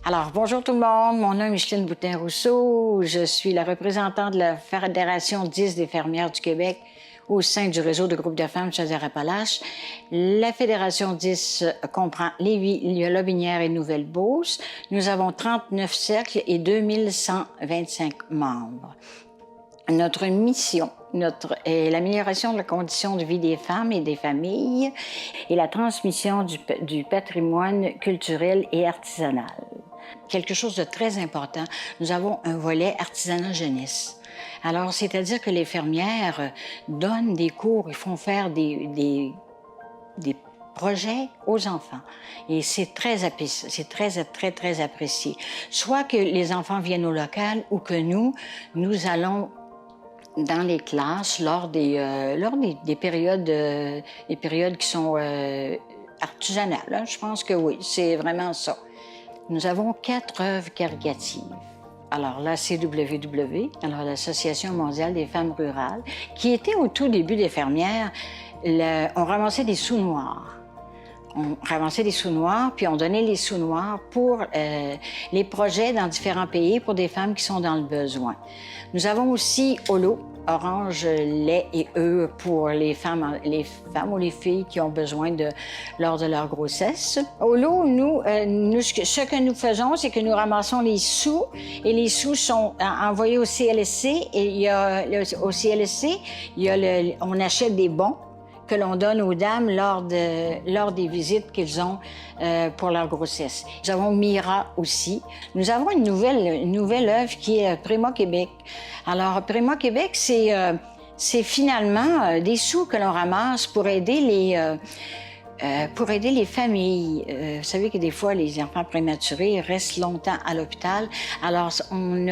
Alors, bonjour tout le monde, mon nom est Micheline Boutin-Rousseau. Je suis la représentante de la Fédération 10 des fermières du Québec au sein du réseau de groupes de femmes Chaudière-Appalaches. La Fédération 10 comprend Lévis, Lotbinière et Nouvelle-Beauce. Nous avons 39 cercles et 2125 membres. Notre mission est l'amélioration de la condition de vie des femmes et des familles et la transmission du patrimoine culturel et artisanal. Quelque chose de très important, nous avons un volet artisanat jeunesse. Alors, c'est-à-dire que les fermières donnent des cours, ils font faire des projets aux enfants. Et c'est très apprécié. Soit que les enfants viennent au local ou que nous allons dans les classes lors des périodes qui sont artisanales. Hein? Je pense que oui, c'est vraiment ça. Nous avons 4 œuvres caricatives. Alors, la CWW, alors l'Association mondiale des femmes rurales, qui était au tout début des fermières, on ramassait des sous noirs. On ramassait des sous noirs, puis on donnait les sous noirs pour les projets dans différents pays pour des femmes qui sont dans le besoin. Nous avons aussi Holo, orange, lait et œufs pour les femmes ou les filles qui ont besoin lors de leur grossesse. Holo, ce que nous faisons, c'est que nous ramassons les sous et les sous sont envoyés au CLSC et au CLSC, on achète des bons que l'on donne aux dames lors des visites qu'ils ont pour leur grossesse. Nous avons Mira aussi. Nous avons une nouvelle œuvre qui est Préma Québec. Alors, Préma Québec, c'est finalement des sous que l'on ramasse pour aider les familles. Vous savez que des fois, les enfants prématurés restent longtemps à l'hôpital. Alors, on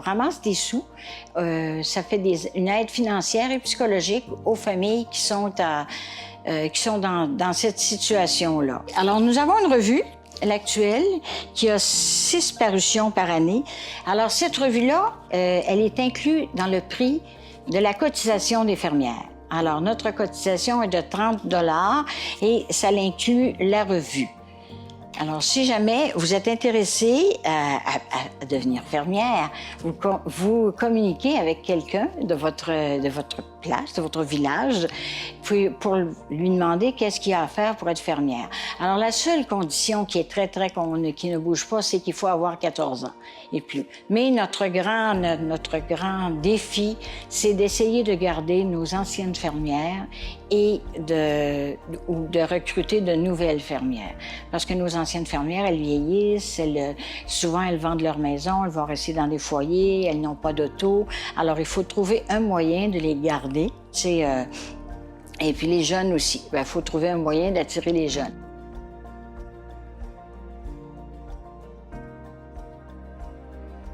ramasse des sous. Ça fait une aide financière et psychologique aux familles qui sont dans cette situation-là. Alors, nous avons une revue, l'Actuelle, qui a 6 parutions par année. Alors, cette revue-là, elle est inclue dans le prix de la cotisation des fermières. Alors, notre cotisation est de 30 $ et ça inclut la revue. Alors, si jamais vous êtes intéressé à devenir fermière, vous communiquez avec quelqu'un de votre place, de votre village, pour lui demander qu'est-ce qu'il y a à faire pour être fermière. Alors, la seule condition qui est qui ne bouge pas, c'est qu'il faut avoir 14 ans et plus. Mais notre grand défi, c'est d'essayer de garder nos anciennes fermières et de recruter de nouvelles fermières. Parce que nos anciennes fermières, elles vieillissent, souvent elles vendent leur maison, elles vont rester dans des foyers, elles n'ont pas d'auto. Alors, il faut trouver un moyen de les garder. Et puis les jeunes aussi. Il faut trouver un moyen d'attirer les jeunes.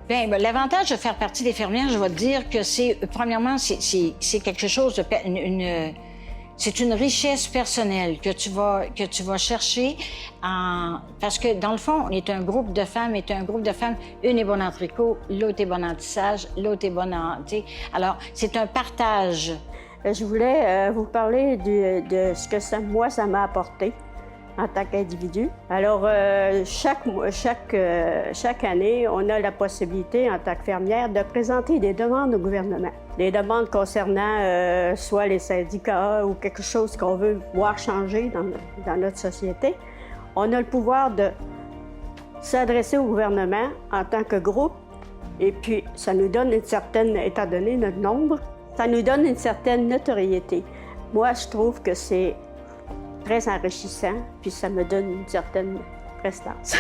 Bien, l'avantage de faire partie des fermières, je vais te dire que premièrement, c'est quelque chose c'est une richesse personnelle que tu vas chercher parce que dans le fond, on est un groupe de femmes, une est bonne en tricot, l'autre est bonne en tissage, l'autre est bonne en... Alors, c'est un partage. Je voulais vous parler de ce que ça m'a apporté en tant qu'individu. Alors, chaque année, on a la possibilité, en tant que fermière, de présenter des demandes au gouvernement. Des demandes concernant soit les syndicats ou quelque chose qu'on veut voir changer dans notre société. On a le pouvoir de s'adresser au gouvernement en tant que groupe, et puis ça nous donne étant donné notre nombre, ça nous donne une certaine notoriété. Moi, je trouve que c'est très enrichissant, puis ça me donne une certaine prestance.